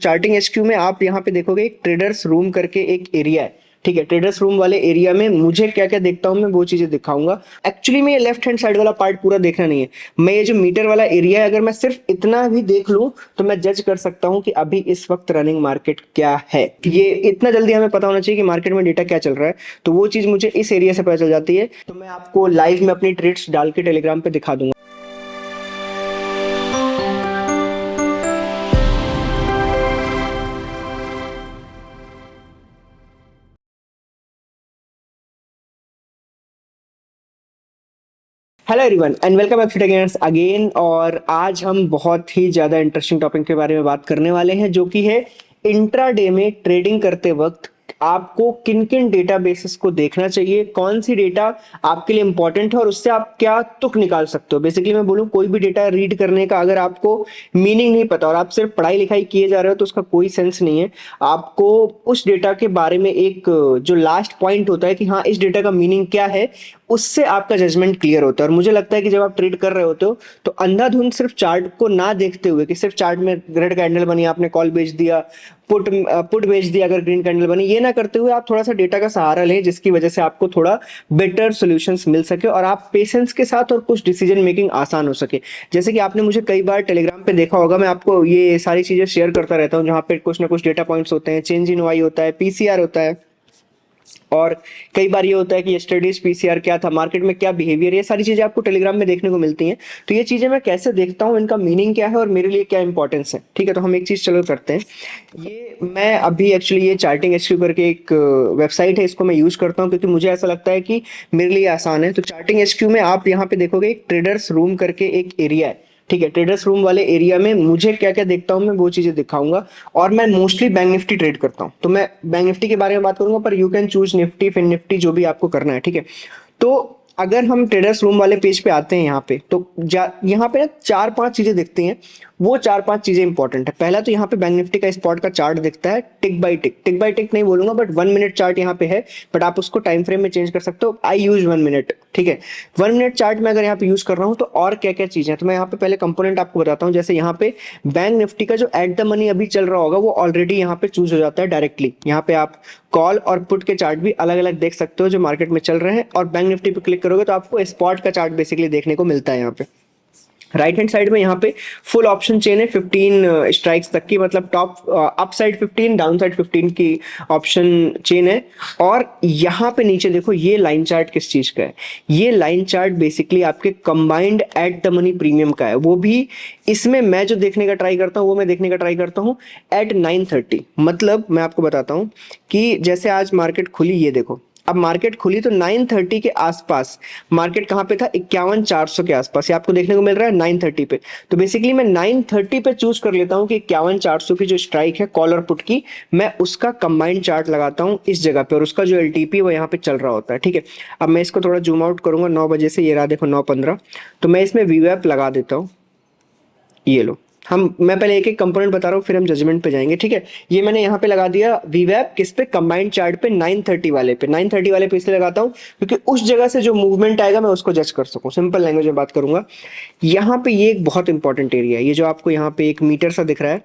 Charting HQ में आप यहाँ पे देखोगे एक ट्रेडर्स रूम करके एक एरिया है। ठीक है, ट्रेडर्स रूम वाले एरिया में मुझे क्या क्या देखता हूँ मैं वो चीजें दिखाऊंगा। एक्चुअली में ये लेफ्ट हैंड साइड वाला पार्ट पूरा देखना नहीं है, मैं ये जो मीटर वाला एरिया है अगर मैं सिर्फ इतना भी देख लूं तो मैं जज कर सकता हूं कि अभी इस वक्त रनिंग मार्केट क्या है। ये इतना जल्दी हमें पता होना चाहिए कि मार्केट में डेटा क्या चल रहा है, तो वो चीज मुझे इस एरिया से पता चल जाती है। तो मैं आपको लाइव में अपनी ट्रेड्स डाल के टेलीग्राम पे दिखा दूंगा। Hello everyone and welcome back to tech again. और आज हम बहुत ही ज़्यादा इंटरेस्टिंग टॉपिक के बारे में बात करने वाले हैं, जो कि है इंट्राडे में ट्रेडिंग करते वक्त आपको किन किन डेटाबेसेस को देखना चाहिए, कौन सी डेटा आपके लिए इंपॉर्टेंट है और उससे आप क्या तुक निकाल सकते हो। बेसिकली मैं बोलूँ, कोई भी डेटा रीड करने का अगर आपको मीनिंग नहीं पता और आप सिर्फ पढ़ाई लिखाई किए जा रहे हो तो उसका कोई सेंस नहीं है। आपको उस डेटा के बारे में एक जो लास्ट पॉइंट होता है कि हाँ इस डेटा का मीनिंग क्या है, उससे आपका जजमेंट क्लियर होता है। और मुझे लगता है कि जब आप ट्रेड कर रहे होते हो तो अंधाधुंध सिर्फ चार्ट को ना देखते हुए कि सिर्फ चार्ट में रेड कैंडल बनी आपने कॉल बेच दिया, पुट बेच दिया अगर ग्रीन कैंडल बनी, ये ना करते हुए आप थोड़ा सा डेटा का सहारा लें, जिसकी वजह से आपको थोड़ा बेटर सॉल्यूशंस मिल सके और आप पेशेंस के साथ और कुछ डिसीजन मेकिंग आसान हो सके। जैसे कि आपने मुझे कई बार टेलीग्राम पे देखा होगा, मैं आपको ये सारी चीजें शेयर करता रहता हूँ जहाँ पे कुछ ना कुछ डेटा पॉइंट्स होते हैं, चेंज इन वाई होता है, पीसीआर होता है, और कई बार ये होता है कि यस्टरडेज पीसीआर क्या था, मार्केट में क्या बिहेवियर, ये सारी चीजें आपको टेलीग्राम में देखने को मिलती हैं। तो ये चीजें मैं कैसे देखता हूँ, इनका मीनिंग क्या है और मेरे लिए क्या इंपॉर्टेंस है। ठीक है, तो हम एक चीज चलो करते हैं। ये मैं अभी एक्चुअली ये चार्टिंग एचक्यू करके एक वेबसाइट है, इसको मैं यूज करता हूँ क्योंकि मुझे ऐसा लगता है कि मेरे लिए आसान है। तो चार्टिंग एचक्यू में आप यहाँ पे देखोगे एक ट्रेडर्स रूम करके एक एरिया है। ठीक है, ट्रेडर्स रूम वाले एरिया में मुझे क्या क्या देखता हूँ मैं वो चीजें दिखाऊंगा। और मैं मोस्टली बैंक निफ्टी ट्रेड करता हूँ, तो मैं बैंक निफ्टी के बारे में बात करूंगा, पर you can choose Nifty Fin Nifty जो भी आपको करना है। ठीक है, तो अगर हम ट्रेडर्स रूम वाले पेज पे आते हैं यहाँ पे, तो यहाँ पे ना चार पांच चीजें दिखती हैं। वो चार पांच चीजें इंपॉर्टेंट है। पहला तो यहाँ पे बैंक निफ्टी का स्पॉट का चार्ट दिखता है, टिक बाय टिक नहीं बोलूंगा बट 1 मिनट चार्ट यहाँ पे है, बट आप उसको टाइम फ्रेम में चेंज कर सकते हो। आई यूज 1 मिनट। ठीक है, 1 मिनट चार्ट में अगर यहाँ पे यूज कर रहा हूँ तो और क्या क्या चीजें हैं, तो मैं यहाँ पे पहले कंपोनेंट आपको बताता हूँ। जैसे यहाँ पे बैंक निफ्टी का जो एट द मनी अभी चल रहा होगा वो ऑलरेडी यहाँ पे चूज हो जाता है डायरेक्टली। यहाँ पे आप कॉल और पुट के चार्ट भी अलग अलग देख सकते हो जो मार्केट में चल रहे हैं, और बैंक निफ्टी पे क्लिक करोगे तो आपको स्पॉट का चार्ट बेसिकली देखने को मिलता है। यहाँ पे राइट हैंड साइड में यहाँ पे फुल ऑप्शन चेन है 15 स्ट्राइक्स तक की, मतलब top up side 15 down side 15 की ऑप्शन चेन है। और यहाँ पे नीचे देखो ये लाइन चार्ट किस चीज का है। ये लाइन चार्ट बेसिकली आपके combined at the money premium का है। वो भी इसमें मैं जो देखने का ट्राई करता हूँ वो मैं देखने का ट्राई करता हूँ एट 9:30। मतलब मैं आपको बताता हूँ कि जैसे आज मार्केट खुली, ये देखो अब मार्केट खुली तो 9:30 के आसपास मार्केट कहां पे था, 51,400 के आसपास, ये आपको देखने को मिल रहा है 9:30 पे। तो बेसिकली मैं 9:30 पे चूज कर लेता हूं कि 51,400 की जो स्ट्राइक है कॉल और पुट की, मैं उसका कंबाइंड चार्ट लगाता हूं इस जगह पे, और उसका जो एलटीपी वो यहाँ पे चल रहा होता है। ठीक है, अब मैं इसको थोड़ा जूम आउट करूंगा 9 बजे से, ये रहा देखो 9:15। तो मैं इसमें वीवैप लगा देता हूँ, ये लो। मैं पहले एक एक कंपोनेंट बता रहा हूँ फिर हम जजमेंट पे जाएंगे। ठीक है, ये मैंने यहाँ पे लगा दिया वीवैप किस पे, कंबाइंड चार्ट पे 9:30 वाले पे। 9:30 वाले पे इसलिए लगाता हूँ क्योंकि उस जगह से जो मूवमेंट आएगा मैं उसको जज कर सकूँ। सिंपल लैंग्वेज में बात करूंगा। यहाँ पे ये एक बहुत इंपॉर्टेंट एरिया है, ये जो आपको यहाँ पे एक मीटर सा दिख रहा है,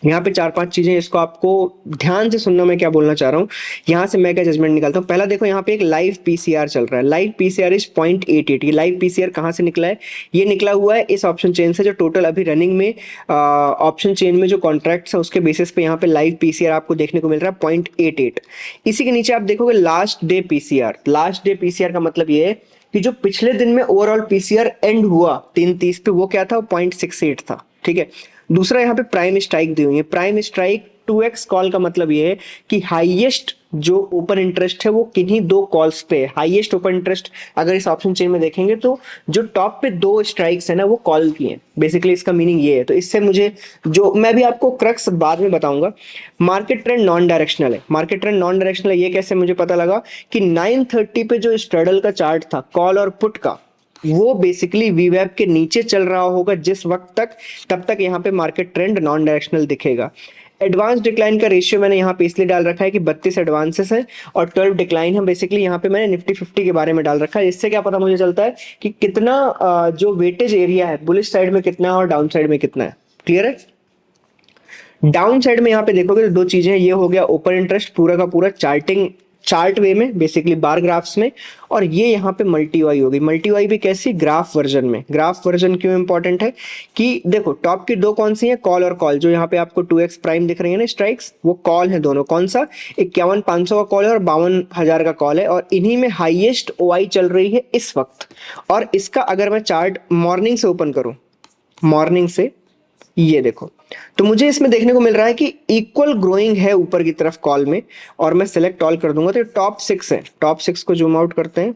यहाँ पे चार पांच चीजें, इसको आपको ध्यान से सुनना मैं क्या बोलना चाह रहा हूँ। यहाँ से मैं क्या जजमेंट निकालता हूँ। पहला देखो यहाँ पे एक लाइव पीसीआर चल रहा है, लाइव पीसीआर इज 0.88। ये लाइव पीसीआर कहाँ से निकला है, ये निकला हुआ है इस ऑप्शन चेन से, जो टोटल अभी रनिंग में ऑप्शन चेन में जो कॉन्ट्रैक्ट्स है उसके बेसिस पे यहाँ पे लाइव पीसीआर आपको देखने को मिल रहा है 0.88। इसी के नीचे आप देखोगे last day PCR. Last day PCR का मतलब ये है कि जो पिछले दिन में ओवरऑल पीसीआर एंड हुआ 3:30 पे, वो क्या था, 0.68 था। ठीक है, दूसरा यहाँ पे प्राइम स्ट्राइक दी हुई है। प्राइम स्ट्राइक 2x कॉल का मतलब ये है कि हाईएस्ट जो ओपन इंटरेस्ट है वो किन्हीं दो कॉल्स पे है। हाईएस्ट ओपन इंटरेस्ट अगर इस ऑप्शन चेन में देखेंगे तो जो टॉप पे दो स्ट्राइक्स है ना वो कॉल की हैं। बेसिकली इसका मीनिंग ये है। तो इससे मुझे जो मैं भी आपको क्रक्स बाद में बताऊंगा, मार्केट ट्रेंड नॉन डायरेक्शनल है। मार्केट ट्रेंड नॉन डायरेक्शनल है, ये कैसे मुझे पता लगा कि 9:30 पे जो स्ट्रैडल का चार्ट था कॉल और पुट का, वो बेसिकली वीवैप के नीचे चल रहा होगा जिस वक्त तक, तब तक यहाँ पे मार्केट ट्रेंड नॉन डायरेक्शनल दिखेगा। एडवांस डिक्लाइन का रेशियो मैंने यहाँ पे इसलिए डाल रखा है कि 32 एडवांसेस है और 12 डिक्लाइन है। बेसिकली यहाँ पे मैंने निफ्टी 50 के बारे में डाल रखा है। इससे क्या पता मुझे चलता है कि कितना जो वेटेज एरिया है बुलिश साइड में कितना है और डाउन साइड में कितना है। क्लियर है। डाउन साइड में यहाँ पे देखोगे तो दो चीजें, ये हो गया ओपन इंटरेस्ट पूरा का पूरा चार्टिंग चार्ट वे में, बेसिकली बार ग्राफ्स में, और ये यहाँ पे मल्टी वाई हो गई। मल्टी वाई भी कैसी, ग्राफ वर्जन में। ग्राफ वर्जन क्यों इंपॉर्टेंट है कि देखो टॉप की दो कौन सी है, कॉल और कॉल, जो यहाँ पे आपको 2x प्राइम दिख रही है ना स्ट्राइक्स, वो कॉल है दोनों। कौन सा, 51,500 का कॉल है और 52,000 का कॉल है, और इन्हीं में हाईएस्ट ओआई चल रही है इस वक्त। और इसका अगर मैं चार्ट मॉर्निंग से ओपन करूं, मॉर्निंग से, ये देखो, तो मुझे इसमें देखने को मिल रहा है कि इक्वल ग्रोइंग है ऊपर की तरफ कॉल में। और मैं सिलेक्ट ऑल कर दूंगा तो टॉप 6 है। टॉप 6 को जूम आउट करते हैं,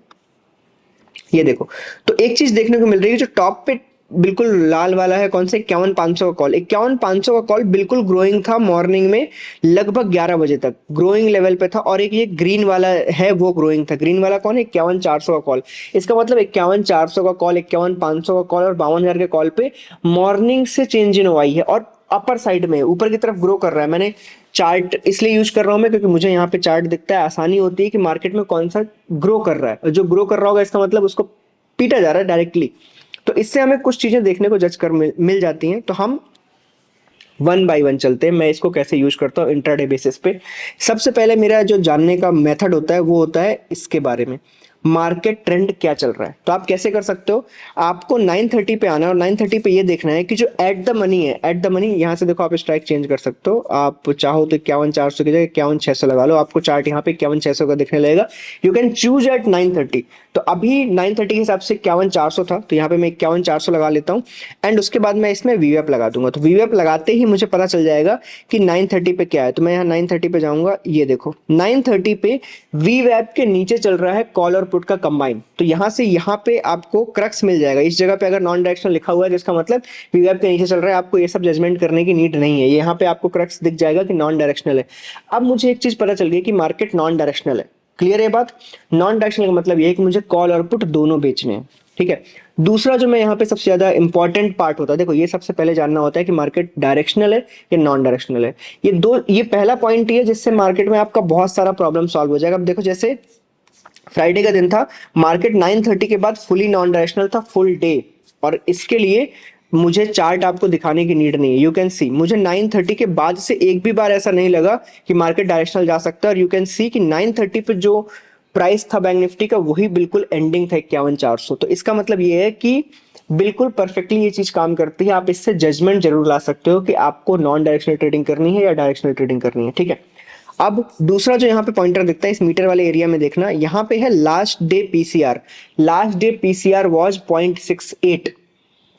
ये देखो, तो एक चीज देखने को मिल रही है, जो टॉप पे बिल्कुल लाल वाला है, कौन सा, 51,500 का कॉल। 51,500 का कॉल बिल्कुल ग्रोइंग था मॉर्निंग में, लगभग 11 बजे तक ग्रोइंग लेवल पे था। और एक ये ग्रीन वाला है वो ग्रोइंग था। ग्रीन वाला कौन है, 51,400 का कॉल। इसका मतलब 51,400 का कॉल, 51,500 का कॉल और 52,000 के कॉल पे मॉर्निंग से चेंज इन हुआ है, और अपर साइड में ऊपर की तरफ ग्रो कर रहा है। मैंने चार्ट इसलिए यूज कर रहा हूं मैं, क्योंकि मुझे यहाँ पे चार्ट दिखता है, आसानी होती है कि मार्केट में कौन सा ग्रो कर रहा है। जो ग्रो कर रहा होगा इसका मतलब उसको पीटा जा रहा है डायरेक्टली। तो इससे हमें कुछ चीजें देखने को जज कर मिल जाती हैं। तो हम वन बाय वन चलते हैं, मैं इसको कैसे यूज करता हूँ इंट्राडे बेसिस पे। सबसे पहले मेरा जो जानने का मेथड होता है वो होता है इसके बारे में, मार्केट ट्रेंड क्या चल रहा है। तो आप कैसे कर सकते हो, आपको 9:30 पे आना है और 9:30 पे ये देखना है कि जो एट द मनी है, एट द मनी यहाँ से देखो, आप स्ट्राइक चेंज कर सकते हो। आप चाहो तो 51,400 की जगह 51,600 लगा लो, आपको चार्ट यहाँ पे 51,600 का दिखने लगेगा। You can choose at 9:30। तो अभी 9:30 के हिसाब से 51,400 था, तो यहाँ पे मैं 51,400 लगा लेता हूँ। एंड उसके बाद मैं इसमें वीवेप लगा दूंगा। तो वीवेप लगाते ही मुझे पता चल जाएगा कि 9:30 पे क्या है। तो मैं यहाँ 9:30 पे जाऊंगा, ये देखो 9:30 पे वीवेप के नीचे चल रहा है कॉल और पुट का कंबाइन। तो यहाँ से यहाँ पे आपको क्रक्स मिल जाएगा। इस जगह पे अगर नॉन डायरेक्शनल लिखा हुआ है जिसका मतलब वीवेप के नीचे चल रहा है, आपको ये सब जजमेंट करने की नीड नहीं है। यहाँ पे आपको क्रक्स दिख जाएगा कि नॉन डायरेक्शनल है। अब मुझे एक चीज पता चल गई कि मार्केट नॉन डायरेक्शनल है। क्लियर है बात। नॉन डायरेक्शनल का मतलब ये है कि मुझे कॉल और पुट दोनों बेचने हैं, ठीक है। दूसरा जो मैं यहाँ पे सबसे ज्यादा इंपॉर्टेंट पार्ट होता है, देखो ये सबसे पहले जानना होता है कि मार्केट डायरेक्शनल है या नॉन डायरेक्शनल है। ये पहला पॉइंट ही है जिससे मार्केट में आपका बहुत सारा प्रॉब्लम सॉल्व हो जाएगा। अब देखो, जैसे फ्राइडे का दिन था, मार्केट 9:30 के बाद फुली नॉन डायरेक्शनल था फुल डे, और इसके लिए मुझे चार्ट आपको दिखाने की नीड नहीं है। यू कैन सी मुझे 9:30 के बाद से एक भी बार ऐसा नहीं लगा कि मार्केट डायरेक्शनल जा सकता है। और यू कैन सी कि 9:30 पे जो प्राइस था बैंक निफ्टी का, वही बिल्कुल एंडिंग था 51,400। तो इसका मतलब ये है कि बिल्कुल परफेक्टली ये चीज काम करती है। आप इससे जजमेंट जरूर ला सकते हो कि आपको नॉन डायरेक्शनल ट्रेडिंग करनी है या डायरेक्शनल ट्रेडिंग करनी है, ठीक है। अब दूसरा जो यहाँ पे पॉइंटर दिखता है इस मीटर वाले एरिया में, देखना यहाँ पे है last day PCR. Last day PCR was 0.68।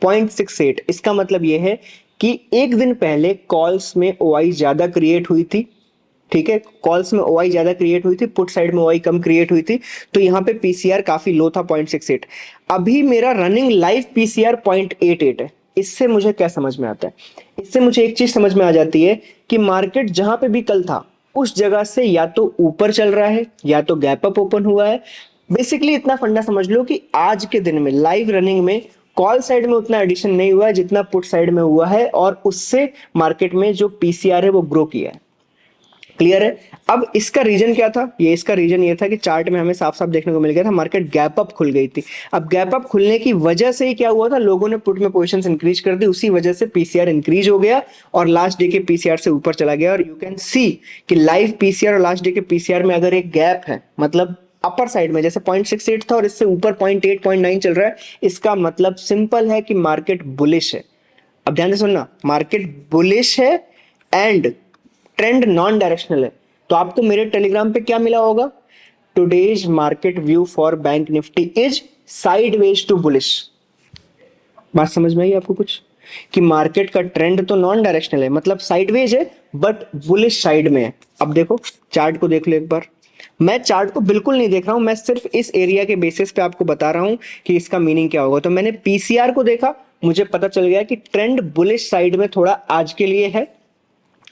0.68 इसका मतलब ये है कि एक दिन पहले कॉल्स में ओआई ज्यादा क्रिएट हुई थी, ठीक है। कॉल्स में ओआई ज्यादा क्रिएट हुई थी, पुट साइड में ओआई कम क्रिएट हुई थी। तो यहाँ पे पीसीआर काफी लो था, 0.68। अभी मेरा रनिंग लाइव पीसीआर 0.88 है। इससे मुझे क्या समझ में आता है, इससे मुझे एक चीज समझ में आ जाती है कि मार्केट जहां पे भी कल था उस जगह से या तो ऊपर चल रहा है या तो गैप अप ओपन हुआ है। बेसिकली इतना फंडा समझ लो कि आज के दिन में लाइव रनिंग में कॉल साइड में उतना एडिशन नहीं हुआ है जितना पुट साइड में हुआ है, और उससे मार्केट में जो पीसीआर है वो ग्रो किया है। क्लियर है। अब इसका रीजन क्या था, ये इसका रीजन ये था कि चार्ट में हमें साफ साफ देखने को मिल गया था मार्केट गैप अप खुल गई थी। अब गैप अप खुलने की वजह से ही क्या हुआ था, लोगों ने पुट में पोजीशंस इंक्रीज कर दी, उसी वजह से पीसीआर इंक्रीज हो गया और लास्ट डे के पीसीआर से ऊपर चला गया। और यू कैन सी कि लाइव पीसीआर और लास्ट डे के पीसीआर में अगर एक गैप है, मतलब अपर साइड में जैसे 0.68 था और इससे ऊपर 0.8 0.9 चल रहा है, इसका मतलब सिंपल है कि मार्केट बुलिश है। अब ध्यान से सुनना, मार्केट बुलिश है एंड ट्रेंड नॉन डायरेक्शनल है। तो आपको मेरे टेलीग्राम पे क्या मिला होगा, today's market view for Bank Nifty is sideways to bullish. बात समझ में आई आपको कुछ, कि मार्केट का ट्रेंड तो नॉन डायरेक्शनल है, मतलब साइडवेज है बट बुलिश साइड में है। अब देखो चार्ट को देख लो एक बार। मैं चार्ट को बिल्कुल नहीं देख रहा हूं, मैं सिर्फ इस एरिया के बेसिस पे आपको बता रहा हूं कि इसका मीनिंग क्या होगा। तो मैंने पीसीआर को देखा, मुझे पता चल गया कि ट्रेंड बुलिश साइड में थोड़ा आज के लिए है।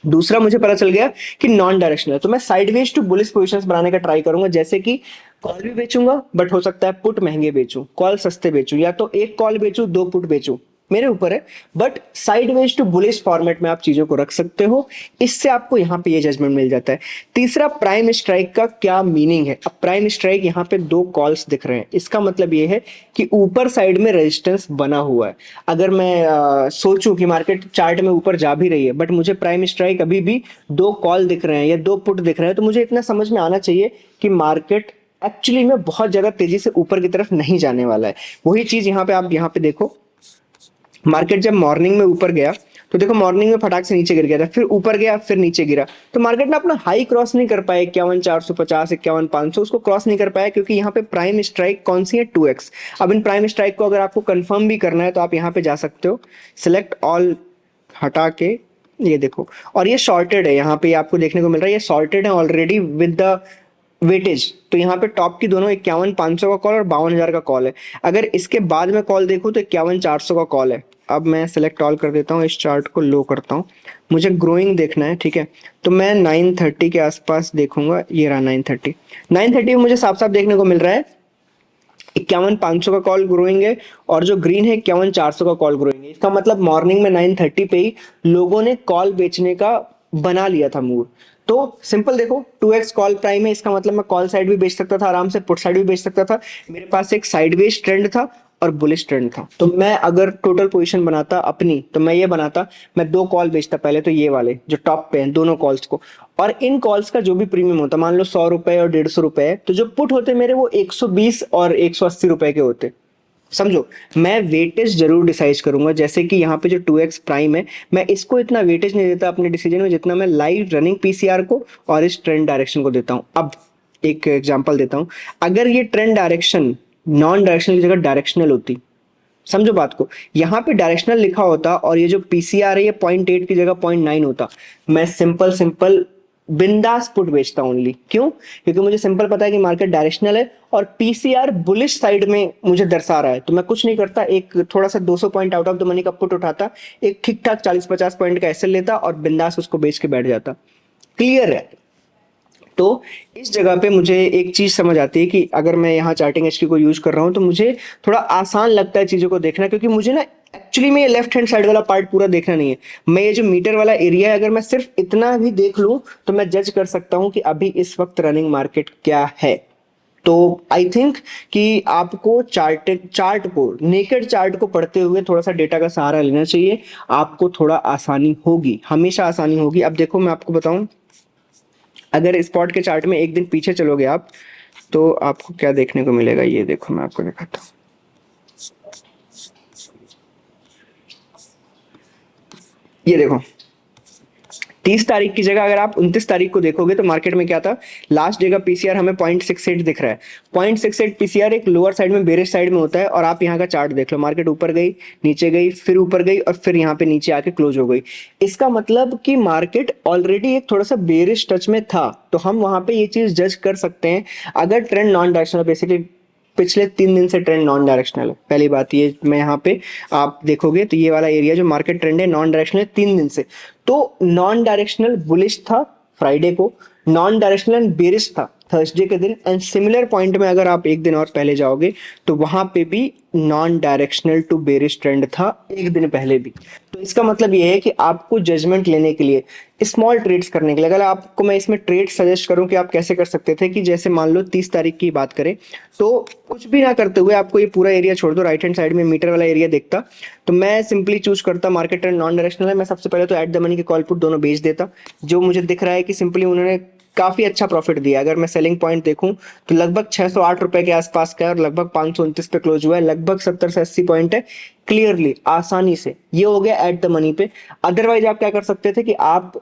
दूसरा मुझे पता चल गया कि नॉन डायरेक्शनल है, तो मैं साइडवेज टू बुलिश पोजीशंस बनाने का ट्राई करूंगा। जैसे कि कॉल भी बेचूंगा बट हो सकता है पुट महंगे बेचूं, कॉल सस्ते बेचूं, या तो एक कॉल बेचूं दो पुट बेचूं, मेरे ऊपर है, but sideways to bullish format में आप चीजों को रख सकते हो, इससे आपको यहाँ पे ये जजमेंट मिल जाता है। तीसरा, प्राइम स्ट्राइक का क्या मीनिंग है। अब प्राइम स्ट्राइक यहाँ पे दो कॉल्स दिख रहे हैं, इसका मतलब ये है कि ऊपर साइड में रेजिस्टेंस बना हुआ है। अगर मैं सोचूं कि मार्केट चार्ट में ऊपर जा भी रही है बट मुझे प्राइम स्ट्राइक अभी भी दो कॉल दिख रहे हैं या दो पुट दिख रहे हैं, तो मुझे इतना समझ में आना चाहिए कि मार्केट एक्चुअली में बहुत ज्यादा तेजी से ऊपर की तरफ नहीं जाने वाला है। वही चीज यहाँ पे आप यहाँ पे देखो, मार्केट जब मॉर्निंग में ऊपर गया तो देखो मॉर्निंग में फटाक से नीचे गिर गया था, फिर ऊपर गया, फिर नीचे गिरा, तो मार्केट ने अपना हाई क्रॉस नहीं कर पाया 51,450, 51,500 उसको क्रॉस नहीं कर पाया, क्योंकि यहाँ पे प्राइम स्ट्राइक कौन सी है, 2x। अब इन प्राइम स्ट्राइक को अगर आपको कंफर्म भी करना है तो आप यहाँ पे जा सकते हो, सिलेक्ट ऑल हटा के, ये देखो, और ये शॉर्टेड है, यहाँ पे आपको देखने को मिल रहा है ये शॉर्टेड है ऑलरेडी विद द वेटेज। तो यहाँ पे टॉप की दोनों 51,500 का कॉल और 52,000 का कॉल है। अगर इसके बाद में कॉल देखूं तो 51,400 का कॉल है। अब मैं सेलेक्ट ऑल कर देता हूँ, इस चार्ट को लो करता हूँ, मुझे ग्रोइंग देखना है, ठीक है, तो मैं 930 के आसपास देखूंगा, ये रहा 930। 930 में मुझे साफ साफ देखने को मिल रहा है 51,500 का कॉल ग्रोइंग है, और जो ग्रीन है 51,400 का कॉल ग्रोइंग है। इसका मतलब मॉर्निंग में 930 पे ही लोगों ने कॉल बेचने का बना लिया था मूड। तो सिंपल देखो, 2x कॉल प्राइम है, इसका मतलब मैं कॉल साइड भी बेच सकता था आराम से, पुट साइड भी बेच सकता था। मेरे पास एक साइडवेज ट्रेंड था और बुलिश ट्रेंड था, तो मैं अगर टोटल पोजीशन बनाता अपनी तो मैं ये बनाता, मैं दो कॉल बेचता पहले तो ये वाले जो टॉप पे हैं दोनों कॉल्स को, और इन कॉल्स का जो भी प्रीमियम होता, मान लो 100 रुपए और 150 रुपए, तो जो पुट होते मेरे वो 120 और 180 रुपए के होते। समझो, मैं वेटेज जरूर डिसाइड करूंगा, जैसे कि यहाँ पे जो 2x प्राइम है, मैं इसको इतना वेटेज नहीं देता अपने डिसीजन में जितना मैं लाइव रनिंग पीसीआर को और इस ट्रेंड डायरेक्शन को देता हूँ। अब एक एग्जांपल देता हूँ, अगर ये ट्रेंड डायरेक्शन नॉन डायरेक्शनल की जगह डायरेक्शनल होती, समझो बात को, यहाँ पे डायरेक्शनल लिखा होता और ये जो पीसीआर है ये 0.8 की जगह 0.9 होता, मैं सिंपल सिंपल बिंदास पुट बेचता हूं ओनली। क्यों? क्योंकि मुझे सिंपल पता है कि मार्केट डायरेक्शनल है और पीसीआर बुलिश साइड में मुझे दर्शा रहा है, तो मैं कुछ नहीं करता, एक थोड़ा सा 200 point out of the money का पुट उठाता, एक ठीक ठाक 40-50 पॉइंट का एसएल लेता और बिंदास उसको बेच के बैठ जाता। क्लियर है? तो इस जगह पे मुझे एक चीज समझ आती है कि अगर मैं यहाँ चार्टिंग एचक्यू को यूज कर रहा हूँ तो मुझे थोड़ा आसान लगता है चीजों को देखना, क्योंकि मुझे ना एक्चुअली में ये लेफ्ट हैंड साइड वाला पार्ट पूरा देखना नहीं है। मैं ये जो मीटर वाला एरिया है अगर मैं सिर्फ इतना भी देख लूं तो मैं जज कर सकता हूं कि अभी इस वक्त रनिंग मार्केट क्या है। तो आई थिंक कि आपको चार्ट को, नेकेड चार्ट को पढ़ते हुए थोड़ा सा डेटा का सहारा लेना चाहिए, आपको थोड़ा आसानी होगी, हमेशा आसानी होगी। अब देखो मैं आपको बताऊं, अगर स्पॉट के चार्ट में एक दिन पीछे चलोगे आप तो आपको क्या देखने को मिलेगा, ये देखो मैं आपको दिखाता हूँ। ये देखो 30 तारीख की जगह अगर आप 29 तारीख को देखोगे तो मार्केट में क्या था, लास्ट डे का पीसीआर हमें 0.68 दिख रहा है। 0.68 पीसीआर एक लोअर साइड में, बेरिश साइड में होता है, और आप यहाँ का चार्ट देख लो, मार्केट ऊपर गई, नीचे गई, फिर ऊपर गई और फिर यहाँ पे नीचे आके क्लोज हो गई। इसका मतलब कि मार्केट ऑलरेडी एक थोड़ा सा बेरिश टच में था, तो हम वहां पे ये चीज जज कर सकते हैं। अगर ट्रेंड नॉन डायरेक्शनल, बेसिकली पिछले 3 दिन से ट्रेंड नॉन डायरेक्शनल है, पहली बात ये, मैं यहाँ पे आप देखोगे तो ये वाला एरिया जो मार्केट ट्रेंड है नॉन डायरेक्शनल 3 दिन से, तो नॉन डायरेक्शनल बुलिश था फ्राइडे को, नॉन डायरेक्शनल बेरिश था थर्सडे के दिन, एंड सिमिलर पॉइंट में अगर आप एक दिन और पहले जाओगे तो वहां पे भी non directional to bearish trend था एक दिन पहले भी। तो इसका मतलब ये है कि आपको जजमेंट लेने के लिए, स्मॉल ट्रेड्स करने के लिए, अगर आपको मैं इसमें ट्रेड सजेस्ट करूं कि आप कैसे कर सकते थे, कि जैसे मान लो 30 तारीख की बात करें तो कुछ भी ना करते हुए आपको ये पूरा एरिया छोड़ दो, राइट हैंड साइड में मीटर वाला एरिया देखता, तो मैं सिंपली चूज करता मार्केट ट्रेंड नॉन डायरेक्शनल है, मैं सबसे पहले तो एट द मनी के कॉल पुट दोनों बेच देता। जो मुझे दिख रहा है कि सिंपली उन्होंने काफी अच्छा प्रॉफिट दिया, अगर मैं सेलिंग पॉइंट देखूं तो लगभग 608 रुपए के आसपास का है और लगभग 529 पे क्लोज हुआ है, लगभग 70 से 80 पॉइंट है क्लियरली, आसानी से। ये हो गया एट द मनी पे। अदरवाइज आप क्या कर सकते थे कि आप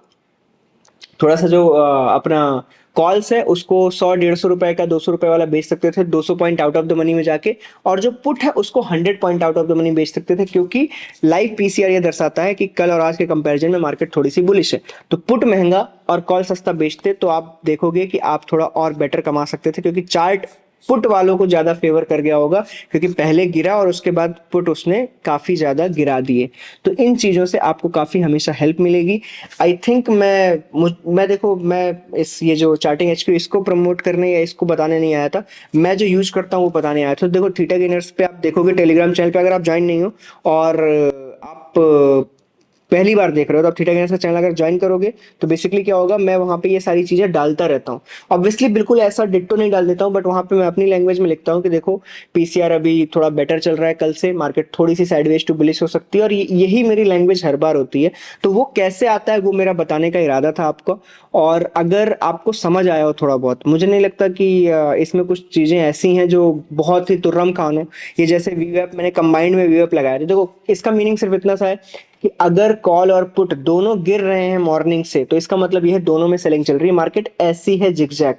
थोड़ा सा जो अपना कॉल्स है उसको 100-150 रुपए का 200 रुपए वाला बेच सकते थे 200 point out of the money में जाके, और जो पुट है उसको 100 point out of the money बेच सकते थे, क्योंकि लाइव पीसीआर ये दर्शाता है कि कल और आज के कंपैरिजन में मार्केट थोड़ी सी बुलिश है। तो पुट महंगा और कॉल सस्ता बेचते तो आप देखोगे कि आप थोड़ा और बेटर कमा सकते थे, क्योंकि चार्ट पुट वालों को ज्यादा फेवर कर गया होगा, क्योंकि पहले गिरा और उसके बाद पुट उसने काफी ज्यादा गिरा दिए। तो इन चीजों से आपको काफी हमेशा हेल्प मिलेगी। आई थिंक मैं देखो, मैं इस ये जो चार्टिंग एचक्यू इसको प्रमोट करने या इसको बताने नहीं आया था, मैं जो यूज करता हूँ वो बताने आया था। तो देखो, थीटा गेनर्स पे आप देखोगे टेलीग्राम चैनल पे, अगर आप ज्वाइन नहीं हो और आप पहली बार देख रहे हो, तो आप थीटा गेनर्स का चैनल अगर ज्वाइन करोगे तो बेसिकली क्या होगा, मैं वहाँ पे ये सारी चीजें डालता रहता हूँ। ऑब्वियसली बिल्कुल ऐसा डिट्टो नहीं डाल देता हूँ, बट वहाँ पे मैं अपनी लैंग्वेज में लिखता हूँ कि देखो, पीसीआर अभी थोड़ा बेटर चल रहा है, कल से मार्केट थोड़ी सी साइडवेज टू बुलिश हो सकती है, और यही मेरी लैंग्वेज हर बार होती है। तो वो कैसे आता है वो मेरा बताने का इरादा था आपको। और अगर आपको समझ आया हो थोड़ा बहुत, मुझे नहीं लगता कि इसमें कुछ चीजें ऐसी हैं जो बहुत ही तुर्रम खान हो। ये जैसे वीवैप, मैंने कंबाइंड में वीवैप लगाया था, देखो इसका मीनिंग सिर्फ इतना सा है कि अगर कॉल और पुट दोनों गिर रहे हैं मॉर्निंग से, तो इसका मतलब यह है दोनों में सेलिंग चल रही है, मार्केट ऐसी है जिगजैग।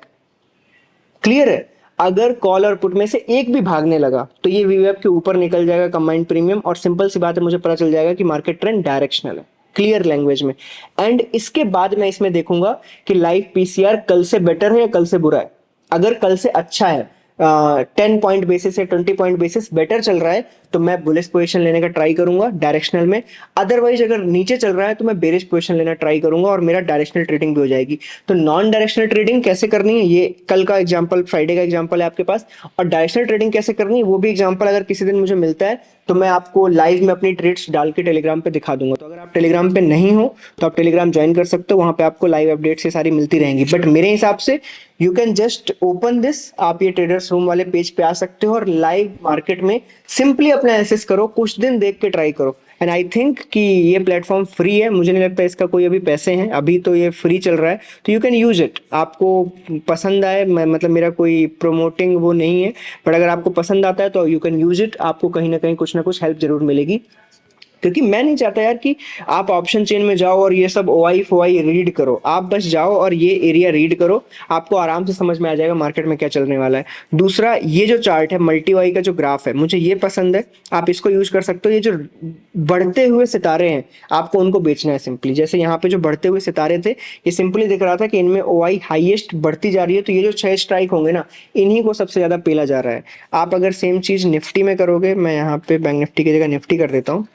क्लियर है? अगर कॉल और पुट में से एक भी भागने लगा तो ये वीवैप के ऊपर निकल जाएगा कंबाइंड प्रीमियम, और सिंपल सी बात है, मुझे पता चल जाएगा कि मार्केट ट्रेंड डायरेक्शनल है, क्लियर लैंग्वेज में। एंड इसके बाद मैं इसमें देखूंगा कि लाइव पीसीआर कल से बेटर है या कल से बुरा है। अगर कल से अच्छा है, 10 पॉइंट बेसिस या 20 पॉइंट बेसिस बेटर चल रहा है, तो मैं बुलिश पोजीशन लेने का ट्राई करूंगा डायरेक्शनल में। अदरवाइज अगर नीचे चल रहा है तो मैं बेरिश पोजीशन लेना ट्राई करूंगा, और मेरा डायरेक्शनल ट्रेडिंग भी हो जाएगी। तो नॉन डायरेक्शनल ट्रेडिंग कैसे करनी है, ये कल का एग्जांपल, फ्राइडे का एग्जांपल है आपके पास। और डायरेक्शनल ट्रेडिंग कैसे करनी है वो भी एग्जांपल अगर किसी दिन मुझे मिलता है, तो मैं आपको लाइव में अपनी ट्रेड्स डाल के टेलीग्राम पे दिखा दूंगा। तो अगर आप टेलीग्राम पे नहीं हो तो आप टेलीग्राम ज्वाइन कर सकते हो, वहां पे आपको लाइव अपडेट्स ये सारी मिलती रहेंगी। बट मेरे हिसाब से you can just open this, आप ये ट्रेडर्स रूम वाले पेज पे आ सकते हो और लाइव मार्केट में सिंपली अपना एनालिसिस करो, कुछ दिन देख के ट्राई करो। एंड आई थिंक कि ये प्लेटफॉर्म फ्री है, मुझे नहीं लगता इसका कोई अभी पैसे हैं, अभी तो ये फ्री चल रहा है, तो यू कैन यूज इट। आपको पसंद आए, मैं मतलब मेरा कोई प्रोमोटिंग वो नहीं है, बट अगर आपको पसंद आता है तो यू कैन यूज इट। आपको कहीं ना कुछ हेल्प जरूर मिलेगी, क्योंकि मैं नहीं चाहता यार कि आप ऑप्शन चेन में जाओ और ये सब ओआई फोआई रीड करो। आप बस जाओ और ये एरिया रीड करो, आपको आराम से समझ में आ जाएगा मार्केट में क्या चलने वाला है। दूसरा, ये जो चार्ट है मल्टी वाई का जो ग्राफ है, मुझे ये पसंद है, आप इसको यूज कर सकते हो। ये जो बढ़ते हुए सितारे हैं, आपको उनको बेचना है सिंपली। जैसे यहाँ पे जो बढ़ते हुए सितारे थे, ये सिंपली दिख रहा था कि इनमें ओआई हाईएस्ट बढ़ती जा रही है, तो ये जो 6 स्ट्राइक होंगे ना, इन्हीं को सबसे ज्यादा पेला जा रहा है। आप अगर सेम चीज निफ्टी में करोगे, मैं यहाँ पे बैंक निफ्टी की जगह निफ्टी कर देता हूँ।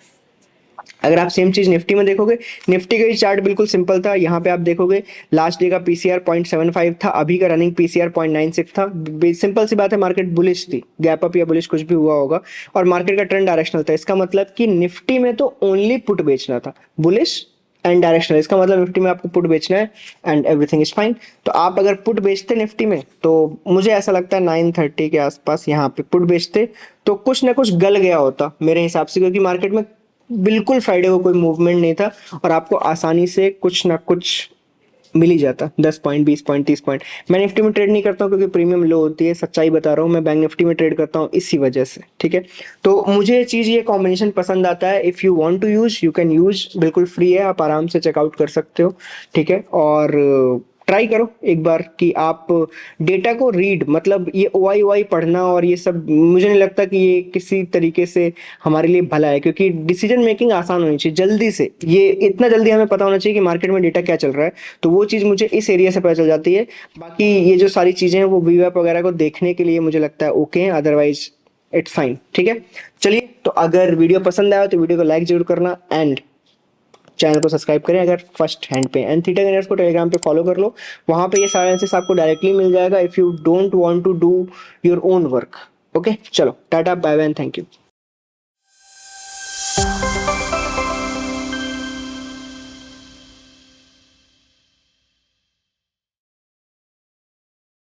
अगर आप सेम चीज निफ्टी में देखोगे, निफ्टी का ही चार्ट बिल्कुल सिंपल था। यहाँ पे आप देखोगे लास्ट डे का पीसीआर 0.75 था, अभी का रनिंग पीसीआर 0.96 था। सिंपल सी बात है, मार्केट बुलिश थी, गैप अप या बुलिश कुछ भी हुआ होगा, और मार्केट का ट्रेंड डायरेक्शनल था। इसका मतलब कि निफ्टी में तो ओनली पुट बेचना था, बुलिश एंड डायरेक्शनल। इसका मतलब निफ्टी में आपको पुट बेचना है एंड एवरीथिंग इज फाइन। तो आप अगर पुट बेचते निफ्टी में, तो मुझे ऐसा लगता है 9:30 के आसपास यहाँ पे पुट बेचते, तो कुछ ना कुछ गल गया होता मेरे हिसाब से, क्योंकि मार्केट में बिल्कुल फ्राइडे को कोई मूवमेंट नहीं था, और आपको आसानी से कुछ ना कुछ मिल ही जाता, 10 पॉइंट, 20 पॉइंट, 30 पॉइंट। मैं निफ्टी में ट्रेड नहीं करता हूँ क्योंकि प्रीमियम लो होती है, सच्चाई बता रहा हूँ। मैं बैंक निफ्टी में ट्रेड करता हूँ इसी वजह से, ठीक है। तो मुझे ये चीज, ये कॉम्बिनेशन पसंद आता है। If you want to use, you can use, बिल्कुल फ्री है, आप आराम से चेकआउट कर सकते हो, ठीक है। और ट्राई करो एक बार कि आप डेटा को रीड, मतलब ये ओआई ओआई पढ़ना और ये सब, मुझे नहीं लगता कि ये किसी तरीके से हमारे लिए भला है, क्योंकि डिसीजन मेकिंग आसान होनी चाहिए जल्दी से। ये इतना जल्दी हमें पता होना चाहिए कि मार्केट में डेटा क्या चल रहा है, तो वो चीज़ मुझे इस एरिया से पता चल जाती है। बाकी ये जो सारी चीज़ें हैं वो वीवैप वगैरह को देखने के लिए मुझे लगता है ओके है, अदरवाइज इट्स फाइन, ठीक है। चलिए, तो अगर वीडियो पसंद आया तो वीडियो को लाइक जरूर करना, एंड चैनल को सब्सक्राइब करें अगर फर्स्ट हैंड पे। एंड थीटा गेनर्स को टेलीग्राम पे फॉलो कर लो, वहां पे ये सारा आंसर्स आपको डायरेक्टली मिल जाएगा if you don't want to do your own work. Okay, चलो tata, bye bye and thank you.